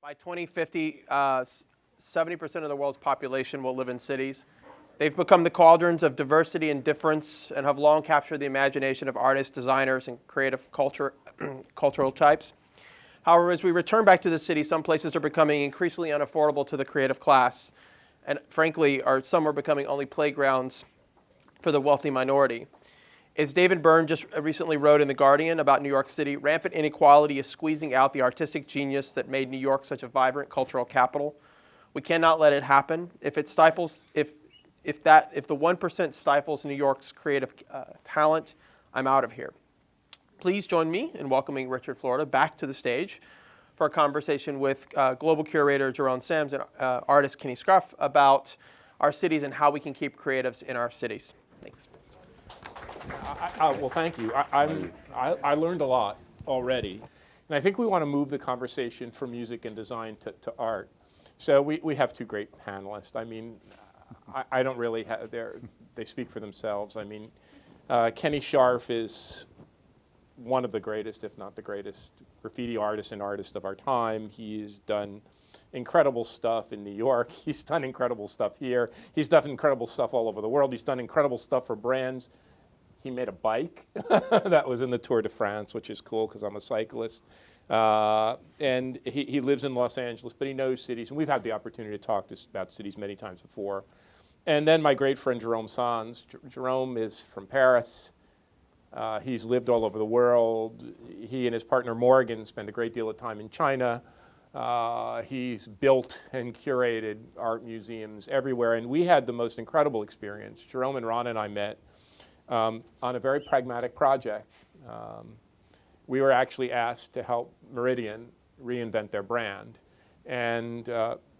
By 2050, 70% of the world's population will live in cities. They've become the cauldrons of diversity and difference and have long captured the imagination of artists, designers, and creative cultural types. However, as we return back to the city, some places are becoming increasingly unaffordable to the creative class. And frankly, some are becoming only playgrounds for the wealthy minority. As David Byrne just recently wrote in The Guardian about New York City, rampant inequality is squeezing out the artistic genius that made New York such a vibrant cultural capital. We cannot let it happen. If the 1% stifles New York's creative talent, I'm out of here. Please join me in welcoming Richard Florida back to the stage for a conversation with global curator Jerome Sans and artist Kenny Scharf about our cities and how we can keep creatives in our cities. Thanks. Well, thank you. I learned a lot already. And I think we want to move the conversation from music and design to art. So we have two great panelists. I mean, I don't really have, they speak for themselves. I mean, Kenny Scharf is one of the greatest, if not the greatest, graffiti artist and artist of our time. He's done incredible stuff in New York. He's done incredible stuff here. He's done incredible stuff all over the world. He's done incredible stuff for brands. He made a bike that was in the Tour de France, which is cool because I'm a cyclist. And he lives in Los Angeles, but he knows cities. And we've had the opportunity to talk about cities many times before. And then my great friend, Jerome Sans. Jerome is from Paris. He's lived all over the world. He and his partner, Morgan, spend a great deal of time in China. He's built and curated art museums everywhere. And we had the most incredible experience. Jerome and Ron and I met on a very pragmatic project. We were actually asked to help Meridian reinvent their brand. And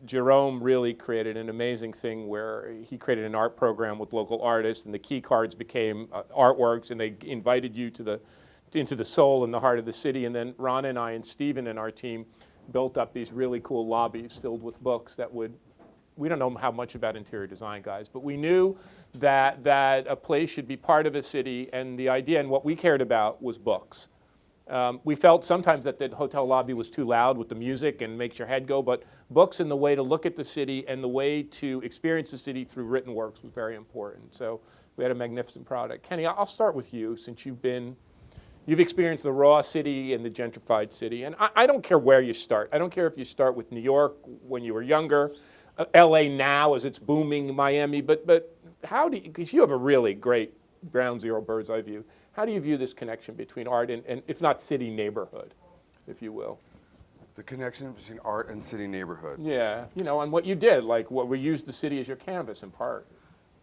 Jerome really created an amazing thing where he created an art program with local artists, and the key cards became artworks, and they invited you into the soul and the heart of the city. And then Ron and I and Steven and our team built up these really cool lobbies filled with books that we don't know how much about interior design, guys, but we knew that a place should be part of a city, and the idea and what we cared about was books. We felt sometimes that the hotel lobby was too loud with the music and makes your head go, but books and the way to look at the city and the way to experience the city through written works was very important. So we had a magnificent product. Kenny, I'll start with you since you've experienced the raw city and the gentrified city. And I don't care where you start. I don't care if you start with New York when you were younger, LA now as it's booming, Miami, but how do you, because you have a really great ground zero bird's eye view, how do you view this connection between art and if not city neighborhood, if you will? The connection between art and city neighborhood. Yeah, and what you did, like what we used the city as your canvas in part.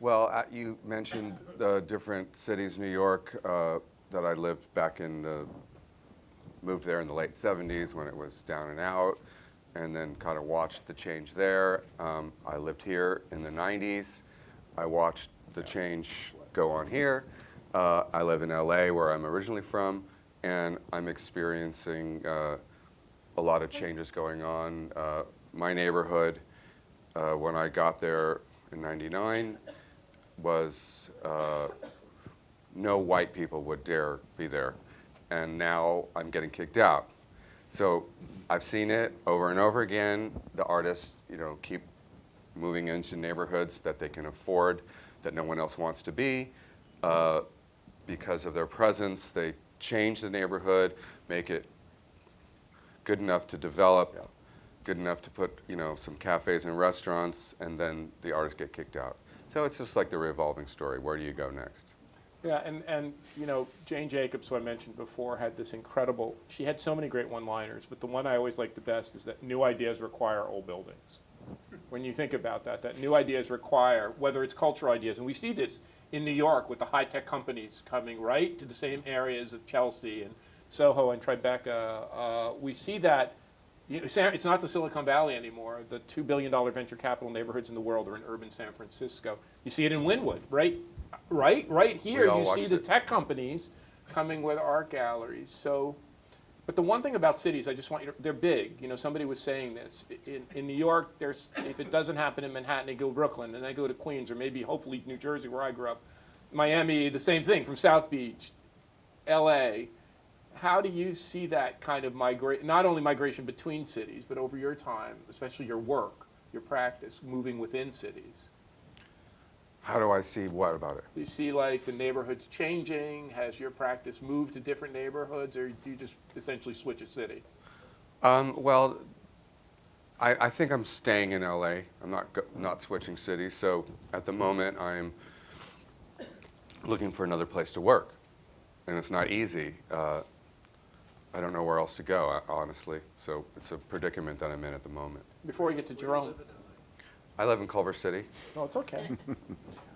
Well, you mentioned the different cities, New York, that I lived back moved there in the late 70s when it was down and out, and then kind of watched the change there. I lived here in the 90s. I watched the change go on here. I live in LA, where I'm originally from, and I'm experiencing a lot of changes going on. My neighborhood, when I got there in '99, was no white people would dare be there, and now I'm getting kicked out. So I've seen it over and over again. The artists, keep moving into neighborhoods that they can afford, that no one else wants to be. Because of their presence, they change the neighborhood, make it good enough to develop, good enough to put, some cafes and restaurants, and then the artists get kicked out. So it's just like the revolving story. Where do you go next? Yeah, and Jane Jacobs, who I mentioned before, had this incredible, she had so many great one-liners, but the one I always like the best is that new ideas require old buildings. When you think about that new ideas require, whether it's cultural ideas, and we see this in New York with the high-tech companies coming right to the same areas of Chelsea and Soho and Tribeca. We see that, it's not the Silicon Valley anymore. The $2 billion venture capital neighborhoods in the world are in urban San Francisco. You see it in Wynwood, right here. You see the tech companies coming with art galleries. So, but the one thing about cities, I just want you to, they're big. Somebody was saying this. In New York, if it doesn't happen in Manhattan, they go to Brooklyn, and they go to Queens, or maybe hopefully New Jersey, where I grew up. Miami, the same thing, from South Beach, LA. How do you see that kind of not only migration between cities, but over your time, especially your work, your practice, moving within cities? How do I see what about it? Do you see like the neighborhoods changing? Has your practice moved to different neighborhoods, or do you just essentially switch a city? Well, I think I'm staying in LA. I'm not switching cities. So at the moment, I'm looking for another place to work, and it's not easy. I don't know where else to go, honestly. So it's a predicament that I'm in at the moment. Before we get to Jerome. I live in Culver City. Oh, it's okay.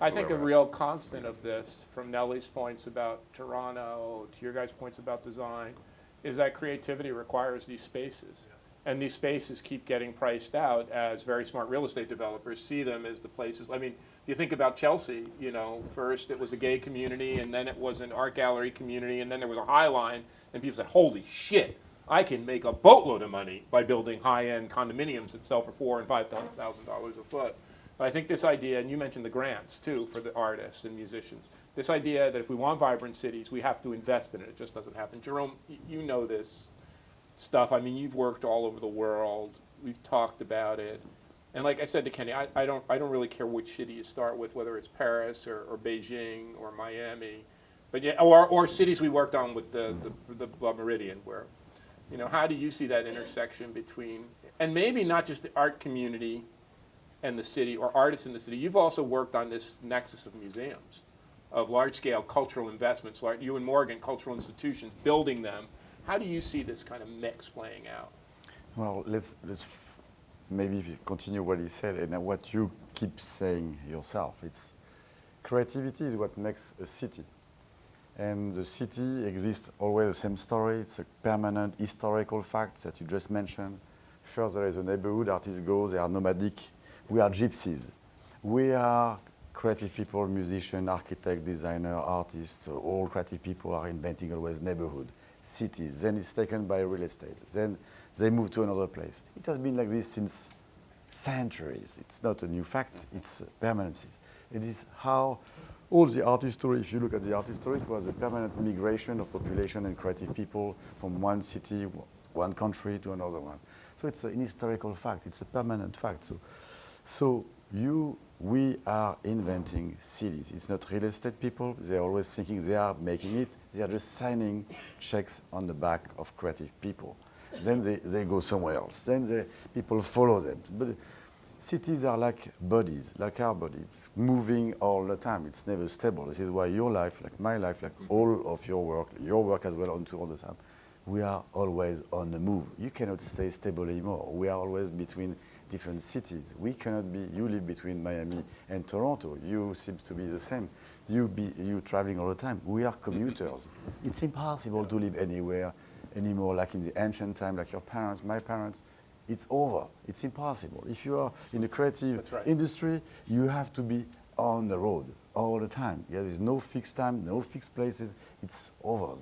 I think a real constant of this, from Nellie's points about Toronto to your guys' points about design, is that creativity requires these spaces. And these spaces keep getting priced out as very smart real estate developers see them as the places. I mean, you think about Chelsea, you know, first it was a gay community, and then it was an art gallery community, and then there was a High Line, and people said, holy shit, I can make a boatload of money by building high-end condominiums that sell for $4,000 and $5,000 a foot. But I think this idea, and you mentioned the grants too for the artists and musicians, this idea that if we want vibrant cities, we have to invest in it. It just doesn't happen. Jerome, you know this stuff. I mean, you've worked all over the world. We've talked about it. And like I said to Kenny, I don't really care which city you start with, whether it's Paris or Beijing or Miami, but yeah, or cities we worked on with the Meridian, where, you know, how do you see that intersection between, and maybe not just the art community and the city or artists in the city. You've also worked on this nexus of museums, of large-scale cultural investments, like you and Morgan, cultural institutions, building them. How do you see this kind of mix playing out? Well, let's maybe continue what he said and what you keep saying yourself. It's creativity is what makes a city. And the city exists always the same story. It's a permanent historical fact that you just mentioned. First, there is a neighborhood, artists go, they are nomadic. We are gypsies. We are creative people, musicians, architects, designers, artists, all creative people are inventing always neighborhood, cities. Then it's taken by real estate. Then they move to another place. It has been like this since centuries. It's not a new fact, it's permanency. It is how all the art history, if you look at the art history, it was a permanent migration of population and creative people from one city, one country to another one. So it's an historical fact, it's a permanent fact. So we are inventing cities. It's not real estate people, they're always thinking they are making it, they are just signing checks on the back of creative people. Then they go somewhere else, then people follow them. But cities are like bodies, like our body. It's moving all the time. It's never stable. This is why your life, like my life, like all of your work as well, on tour all the time, we are always on the move. You cannot stay stable anymore. We are always between different cities. We cannot be, you live between Miami and Toronto. You seem to be the same. You traveling all the time. We are commuters. It's impossible to live anywhere anymore, like in the ancient time, like your parents, my parents. It's over. It's impossible. If you are in the creative industry, you have to be on the road all the time. There is no fixed time, no fixed places. It's over,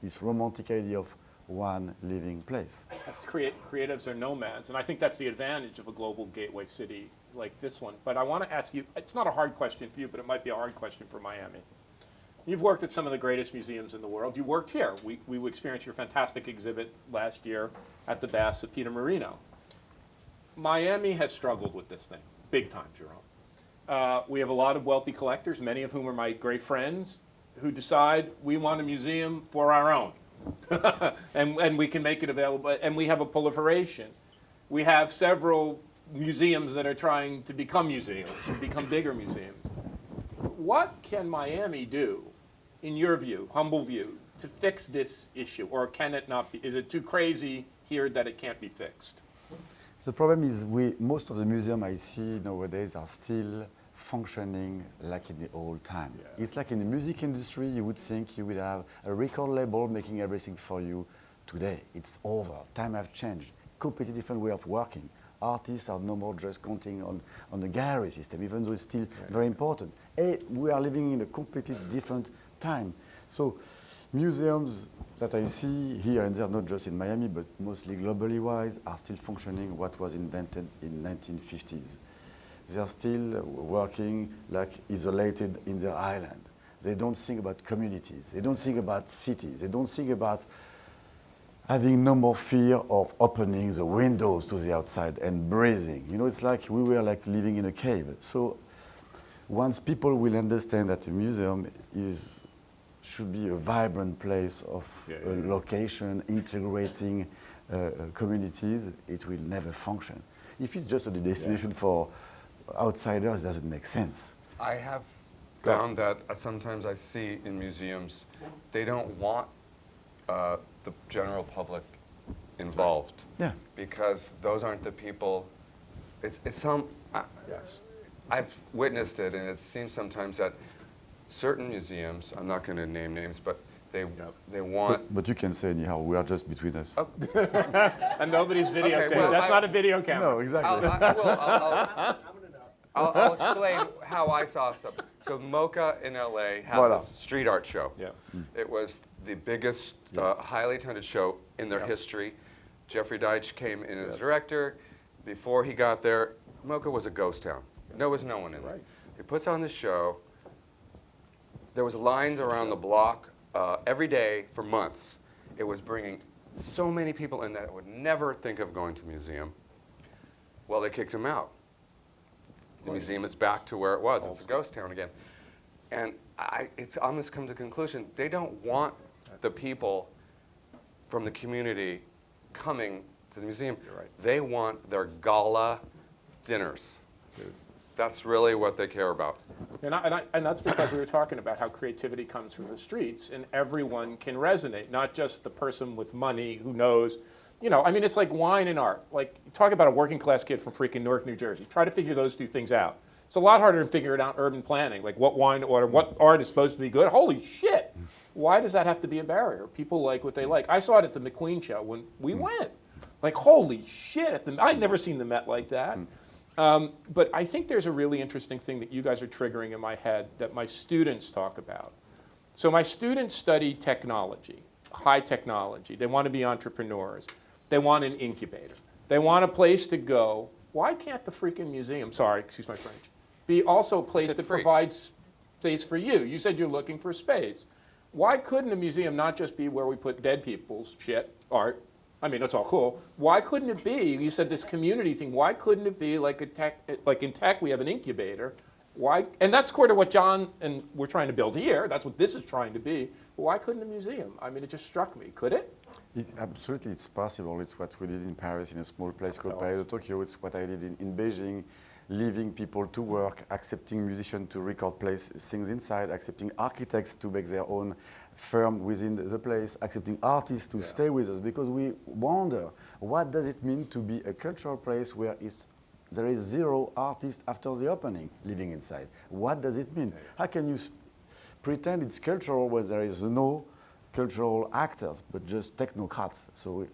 this romantic idea of one living place. Creatives are nomads, and I think that's the advantage of a global gateway city like this one. But I want to ask you, it's not a hard question for you, but it might be a hard question for Miami. You've worked at some of the greatest museums in the world. You worked here. We experienced your fantastic exhibit last year at the Baths of Peter Marino. Miami has struggled with this thing, big time, Jerome. We have a lot of wealthy collectors, many of whom are my great friends, who decide we want a museum for our own. and we can make it available, and we have a proliferation. We have several museums that are trying to become museums, become bigger museums. What can Miami do, in your view, humble view, to fix this issue? Or can it not be? Is it too crazy here that it can't be fixed? The problem is most of the museums I see nowadays are still functioning like in the old time. Yeah. It's like in the music industry, you would think you would have a record label making everything for you. Today, it's over. Time has changed. Completely different way of working. Artists are no more just counting on the gallery system, even though it's still very important. We are living in a completely different time. So museums that I see here and there, not just in Miami, but mostly globally wise, are still functioning what was invented in 1950s. They are still working like isolated in their island. They don't think about communities. They don't think about cities. They don't think about having no more fear of opening the windows to the outside and breathing. You know, it's like we were like living in a cave. So once people will understand that a museum should be a vibrant place of location, integrating communities, it will never function. If it's just a destination for outsiders, it doesn't make sense. I have found that sometimes I see in museums, they don't want the general public involved. Yeah. Because those aren't the people. It's some. Yes. I've witnessed it, and it seems sometimes that certain museums, I'm not going to name names, but they want. But you can say anyhow, we are just between us. Oh. And nobody's videotaping. Okay, well, That's not a video camera. No, exactly. I'll explain how I saw something. So MoCA in LA had Voilà. a street art show. Yeah. It was the biggest, Yes. highly attended show in their history. Jeffrey Deitch came in as director. Before he got there, MoCA was a ghost town. There was no one in there. Right. He puts on this show. There was lines around the block every day for months. It was bringing so many people in that I would never think of going to a museum. Well, they kicked him out. The museum is back to where it was. It's a ghost town again. And it's almost come to the conclusion, they don't want the people from the community coming to the museum. You're right. They want their gala dinners. That's really what they care about. And that's because we were talking about how creativity comes from the streets, and everyone can resonate, not just the person with money who knows. You know, I mean, it's like wine and art. Like, talk about a working class kid from freaking Newark, New Jersey. Try to figure those two things out. It's a lot harder than figuring out urban planning, like what wine or what art is supposed to be good. Holy shit! Why does that have to be a barrier? People like what they like. I saw it at the McQueen show when we went. Like, holy shit! I'd never seen the Met like that. But I think there's a really interesting thing that you guys are triggering in my head that my students talk about. So my students study technology, high technology. They want to be entrepreneurs. They want an incubator. They want a place to go. Why can't the freaking museum, sorry, excuse my French, be also a place Said that free. provides space for you? You said you're looking for space. Why couldn't a museum not just be where we put dead people's shit, art? I mean, that's all cool. Why couldn't it be, you said this community thing, why couldn't it be like in tech we have an incubator? Why, and that's sort of what John and we're trying to build here. That's what this is trying to be. Why couldn't a museum? I mean, it just struck me. Could it? Absolutely, it's possible. It's what we did in Paris in a small place called Palais de Tokyo. It's what I did in Beijing, leaving people to work, accepting musicians to record place things inside, accepting architects to make their own firm within the place, accepting artists to stay with us, because we wonder, what does it mean to be a cultural place where there is zero artist after the opening living inside? What does it mean? How can you pretend it's cultural when there is no cultural actors, but just technocrats? So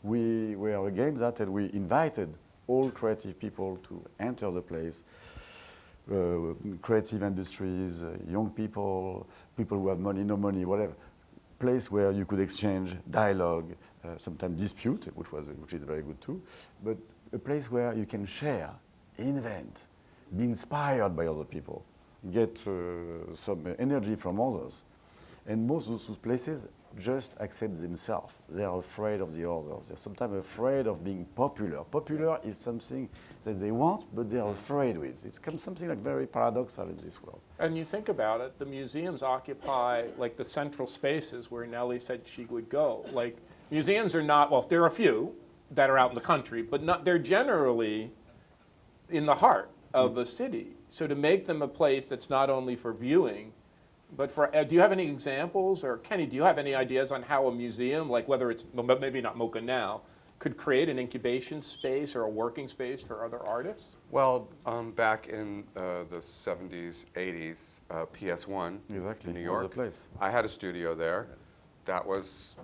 we were against that, and we invited all creative people to enter the place, creative industries, young people, people who have money, no money, whatever. Place where you could exchange dialogue, sometimes dispute, which is very good too, but a place where you can share, invent, be inspired by other people, get some energy from others. And most of those places just accept themselves. They are afraid of the others. They're sometimes afraid of being popular. Popular is something that they want, but they are afraid with. It's something like very paradoxal in this world. And you think about it, the museums occupy like the central spaces where Nellie said she would go. Like, museums are not, well, there are a few that are out in the country, but they're generally in the heart of a city. So to make them a place that's not only for viewing, but for, do you have any examples, or Kenny, do you have any ideas on how a museum, like whether it's, maybe not MoCA now, could create an incubation space or a working space for other artists? Well, back in the 70s, 80s, PS1 Exactly, in New was York, the place. I had a studio there. That was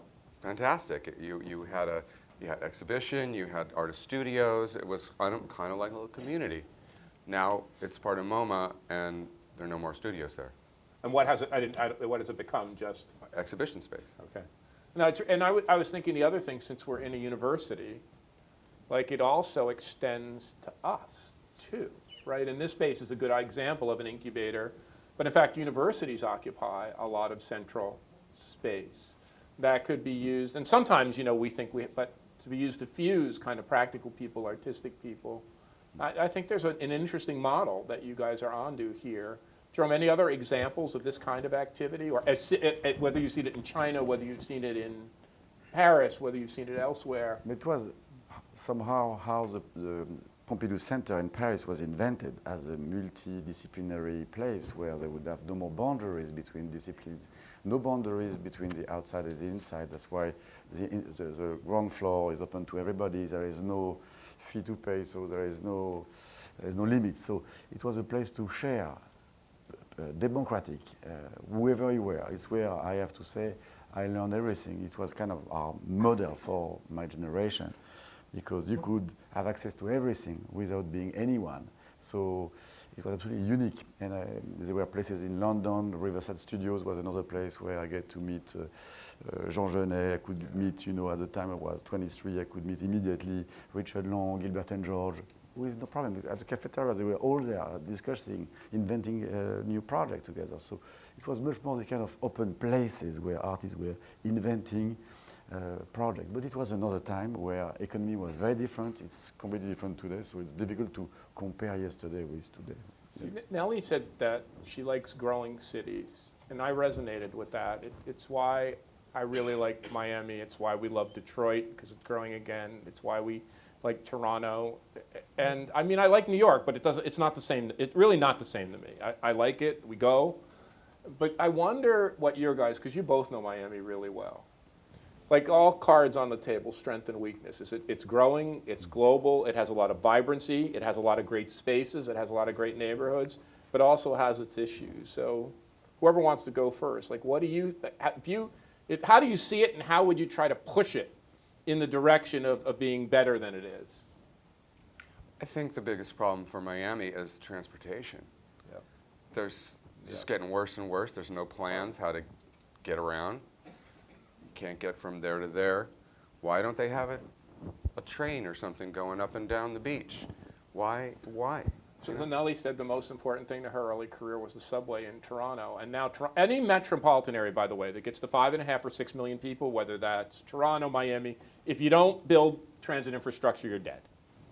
fantastic. You had exhibition, you had artist studios. It was kind of like a little community. Now it's part of MoMA, and there are no more studios there. And what has it, what has it become, just? Exhibition space. Okay. Now, and I was thinking the other thing, since we're in a university, like it also extends to us too, right? And this space is a good example of an incubator, but in fact, universities occupy a lot of central space. that could be used. And sometimes, we think but to be used to fuse kind of practical people, artistic people. I think there's an interesting model that you guys are onto here. Jerome, any other examples of this kind of activity, or whether you've seen it in China, whether you've seen it in Paris, whether you've seen it elsewhere? It was somehow how the Pompidou Center in Paris was invented as a multidisciplinary place where there would have no more boundaries between disciplines, no boundaries between the outside and the inside. That's why the ground floor is open to everybody. There is no fee to pay, so there is no limit. So it was a place to share, democratic, whoever you were. It's where I have to say I learned everything. It was kind of our model for my generation, because you could have access to everything without being anyone. So it was absolutely unique. And there were places in London. Riverside Studios was another place where I get to meet Jean Genet. I could meet, at the time I was 23, I could meet immediately Richard Long, Gilbert and George, with no problem. At the cafeteria, they were all there discussing, inventing a new project together. So it was much more the kind of open places where artists were inventing project. But it was another time where economy was very different. It's completely different today, so it's difficult to compare yesterday with today. Nellie said that she likes growing cities, and I resonated with that. It's why I really like Miami. It's why we love Detroit, because it's growing again. It's why we like Toronto. And I mean, I like New York, but it's not the same. It's really not the same to me. I like it. We go. But I wonder what your guys, because you both know Miami really well. Like all cards on the table, strength and weakness. It's growing, it's global, it has a lot of vibrancy, it has a lot of great spaces, it has a lot of great neighborhoods, but also has its issues. So whoever wants to go first, like how do you see it, and how would you try to push it in the direction of being better than it is? I think the biggest problem for Miami is transportation. Yep. There's just getting worse and worse. There's no plans how to get around. Can't get from there to there. Why don't they have a train or something going up and down the beach? Why? So Nellie said the most important thing to her early career was the subway in Toronto. And now any metropolitan area, by the way, that gets to 5.5 or 6 million people, whether that's Toronto, Miami, if you don't build transit infrastructure, you're dead.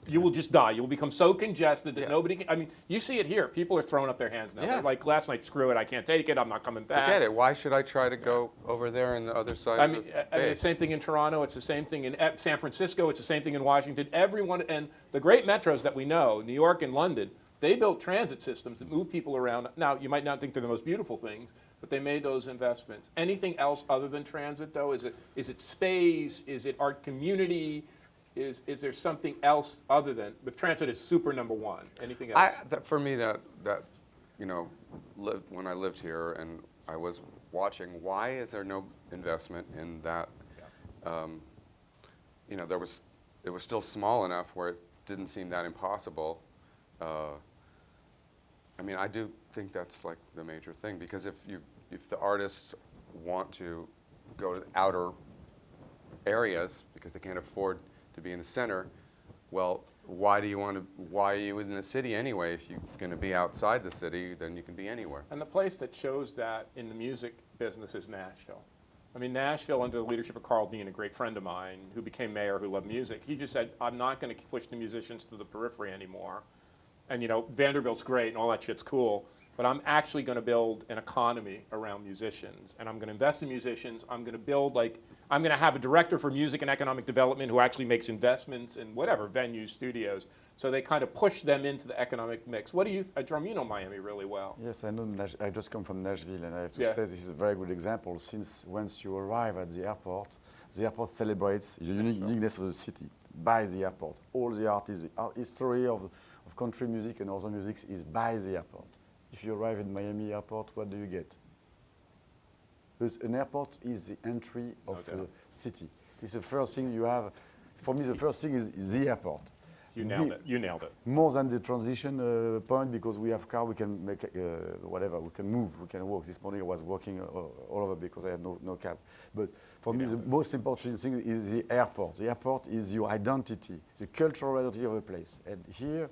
You will just die. You will become so congested that nobody can. I mean, you see it here. People are throwing up their hands now. Yeah. They're like, last night, screw it, I can't take it, I'm not coming back. Forget it. Why should I try to go over there on the other side of the I mean, bay? the same thing in Toronto. It's the same thing in San Francisco. It's the same thing in Washington. Everyone, and the great metros that we know, New York and London, they built transit systems that move people around. Now, you might not think they're the most beautiful things, but they made those investments. Anything else other than transit, though? Is it space? Is it art community? Is there something else other than, but transit is super number one. Anything else? For me, when I lived here and I was watching, why is there no investment in that? Yeah. It was still small enough where it didn't seem that impossible. I mean, I do think that's like the major thing, because if the artists want to go to the outer areas because they can't afford to be in the center, well, why are you in the city anyway? If you're going to be outside the city, then you can be anywhere. And the place that shows that in the music business is Nashville. I mean, Nashville, under the leadership of Carl Dean, a great friend of mine who became mayor, who loved music, he just said, I'm not going to push the musicians to the periphery anymore. And Vanderbilt's great and all that shit's cool, but I'm actually going to build an economy around musicians, and I'm going to invest in musicians. I'm going to have a director for music and economic development who actually makes investments in whatever, venues, studios. So they kind of push them into the economic mix. What do you, Jerome, you know Miami really well. Yes, I know. I just come from Nashville, and I have to say this is a very good example. Since once you arrive at the airport celebrates the uniqueness of the city by the airport. All the art history of country music and other music is by the airport. If you arrive at Miami airport, what do you get? Because an airport is the entry of the city. It's the first thing you have. For me, the first thing is the airport. You nailed it. You nailed it. More than the transition point, because we have car, we can make whatever. We can move, we can walk. This morning I was walking all over because I had no cab. But for me, the most important thing is the airport. The airport is your identity, the cultural identity of a place. And here,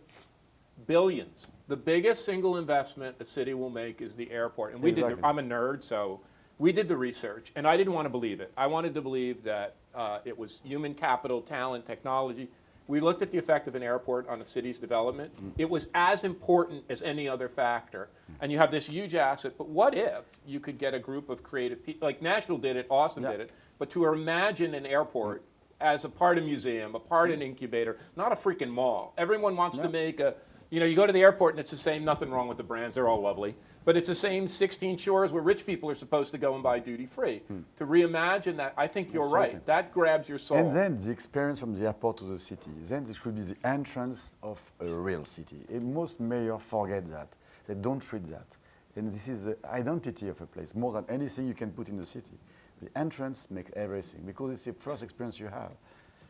billions. The biggest single investment a city will make is the airport. And we Exactly. I'm a nerd, so We did the research, and I didn't want to believe it. I wanted to believe that it was human capital, talent, technology. We looked at the effect of an airport on a city's development. It was as important as any other factor. And you have this huge asset, but what if you could get a group of creative people, like Nashville did it, Austin did it, but to imagine an airport as a part of museum, a part of an incubator, not a freaking mall. Everyone wants to make a, you go to the airport and it's the same, nothing wrong with the brands, they're all lovely, but it's the same 16 shores where rich people are supposed to go and buy duty free. To reimagine that, I think you're right. That grabs your soul. And then the experience from the airport to the city, then this should be the entrance of a real city. And most mayors forget that. They don't treat that. And this is the identity of a place, more than anything you can put in the city. The entrance makes everything, because it's the first experience you have.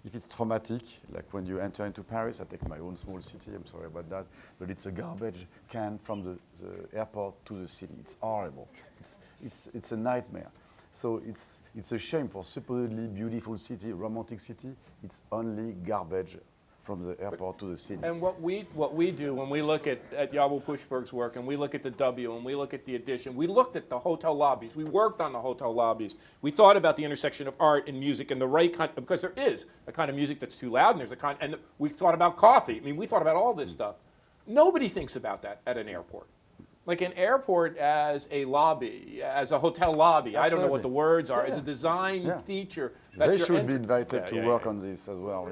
If it's traumatic, like when you enter into Paris, I take my own small city, I'm sorry about that, but it's a garbage can from the airport to the city. It's horrible. It's a nightmare. So it's a shame for supposedly beautiful city, romantic city, it's only garbage from the airport to the city. And what we do when we look at Yabel Pushberg's work, and we look at the W, and we look at the Edition, we looked at the hotel lobbies. We worked on the hotel lobbies. We thought about the intersection of art and music and the right kind, because there is a kind of music that's too loud, and there's a kind, and we thought about coffee. I mean, we thought about all this stuff. Nobody thinks about that at an airport. Like an airport as a lobby, as a hotel lobby. I don't know what the words are, as a design feature. They should be invited to work on this as well.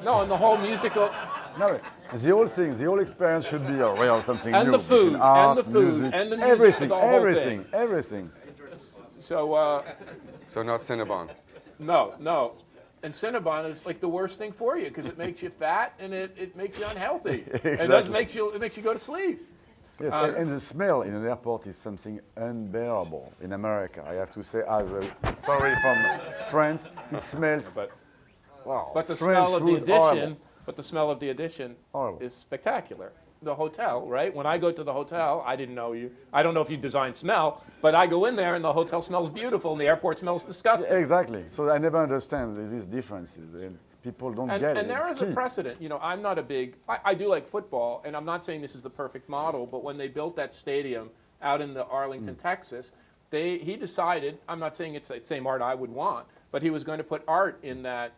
No, and the whole musical. No, the whole thing, the whole experience should be a real something and new. The food, art, and the food, music, and the music, everything, the whole everything, thing. everything. So. So not Cinnabon. No. And Cinnabon is like the worst thing for you because it makes you fat and it makes you unhealthy. Exactly. And it makes you go to sleep. Yes, and the smell in an airport is something unbearable in America. I have to say, sorry from France, it smells. But the strange smell of the food, Edition, horrible. but the smell of the Edition Horrible. is spectacular. The hotel, right? When I go to the hotel, I didn't know you. I don't know if you design smell, but I go in there and the hotel smells beautiful and the airport smells disgusting. Exactly. So I never understand these differences. And people don't get it. And there It's is a key. precedent. I'm not a big, I do like football, and I'm not saying this is the perfect model, but when they built that stadium out in the Arlington, Texas, he decided, I'm not saying it's the same art I would want, but he was going to put art in that,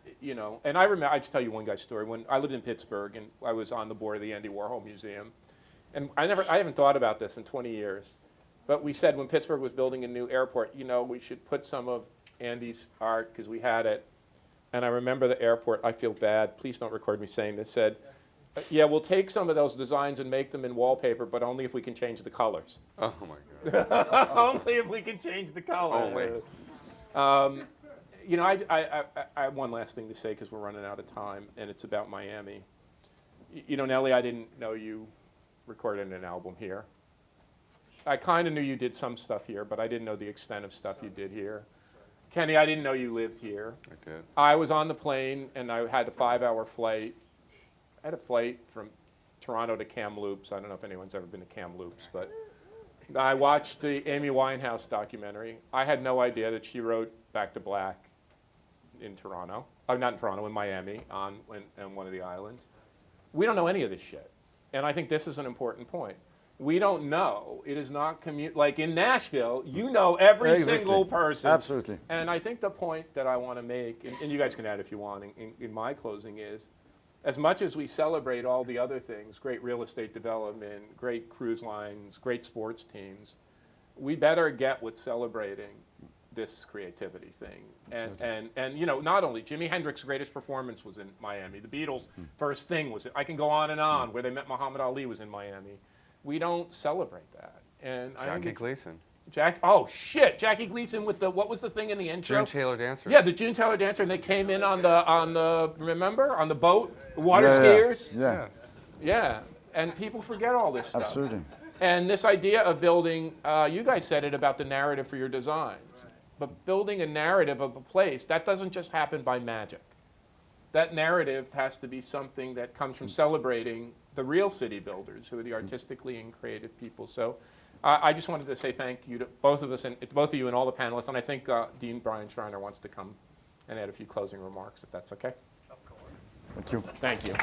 And I remember, I just tell you one guy's story. When I lived in Pittsburgh, and I was on the board of the Andy Warhol Museum, and I haven't thought about this in 20 years, but we said when Pittsburgh was building a new airport, we should put some of Andy's art, because we had it. And I remember the airport, I feel bad, please don't record me saying this, said, yeah, we'll take some of those designs and make them in wallpaper, but only if we can change the colors. Oh my God. Only if we can change the color. Only. I have one last thing to say because we're running out of time, and it's about Miami. Nelly, I didn't know you recorded an album here. I kind of knew you did some stuff here, but I didn't know the extent of stuff you did here. Kenny, I didn't know you lived here. I did. I was on the plane, and I had a 5-hour flight. I had a flight from Toronto to Kamloops. I don't know if anyone's ever been to Kamloops, but I watched the Amy Winehouse documentary. I had no idea that she wrote Back to Black in Toronto. Not in Toronto, in Miami, on one of the islands. We don't know any of this shit. And I think this is an important point. We don't know. It is not like in Nashville, you know every single person. Absolutely. And I think the point that I want to make, and you guys can add if you want in my closing, is as much as we celebrate all the other things, great real estate development, great cruise lines, great sports teams, we better get with celebrating this creativity thing. And not only Jimi Hendrix's greatest performance was in Miami. The Beatles' first thing was, I can go on and on, where they met Muhammad Ali was in Miami. We don't celebrate that. And Jackie Gleason. Jackie Gleason with what was the thing in the intro? June Taylor Dancers. Yeah, the June Taylor Dancer, and they came in on the boat, the water skiers? Yeah, and people forget all this stuff. Absolutely. And this idea of building, you guys said it about the narrative for your designs, but building a narrative of a place, that doesn't just happen by magic. That narrative has to be something that comes from celebrating the real city builders, who are the artistically and creative people. So I just wanted to say thank you to both of us, and both of you and all the panelists, and I think Dean Brian Schreiner wants to come and add a few closing remarks, if that's okay. Thank you. Thank you.